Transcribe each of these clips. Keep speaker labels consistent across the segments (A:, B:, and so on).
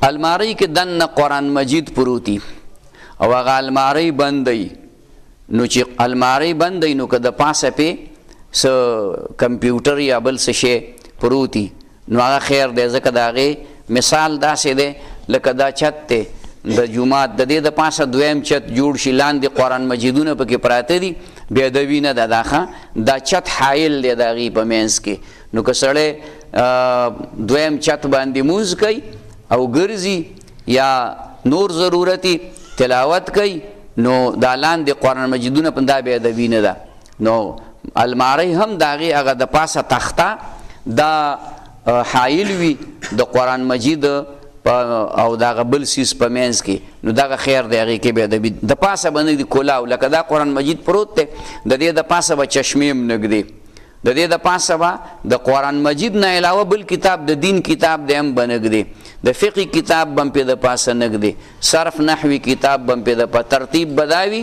A: الماری کې دننه قرآن مجید پروتی او هغه الماری بندی نو چې الماری بندی نو که د پاسه پې څه کمپیوټر یا بل څه شی پروتی نو هغه خیر دی ځکه د هغې مثال داسې دی لکه دا چت دی د جومات د دې د پاسه دویم چت جوړ شي لاندې قرآن مجیدونه پکې پراته دي بې ادبي نه ده دا چت حایل دی د هغې په منځ کې نو که سړی دویم چت باندې مونځ کوي او ګرځي یا نور ضرورتي تلاوت کوي نو دا لاندې قرآن مجیدونه په دا بې ادبي نه ده نو الماری هم د هغې هغه د پاسه تخته دا حایل وي د قرآن مجید او دغه بل سیس په منځ کې نو دغه خیر دی هغې کې بې ادبي د پاسه به نه دي کلاو لکه دا قرآن مجید پروت دی د دې د پاسه به چشمې هم نږدې د دې د پاسه به د قرآن مجید نه علاوه بل کتاب د دین کتاب دی هم به نږدې د فقه کتاب به هم پې د پاسه نږدې صرف نحوي کتاب به هم پې د ترتیب به دا وي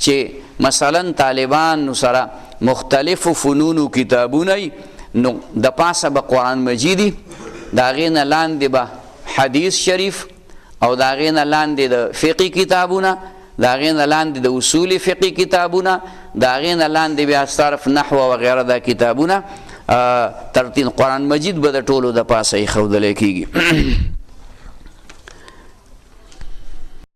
A: چې مثلا طالبانو سره مختلفو فنونو کتابونه نو د پاسه به قرآن مجیدي د هغې نه لاندې به حدیث شریف او د هغې نه لاندې د فقه کتابونه د هغې نه لاندې د اصول فقه کتابونه د هغې نه لاندې بیا صرف نحو وغیره دا کتابونه ترتیب قرآن مجید به د ټولو د پاسه ایښودلی کېږي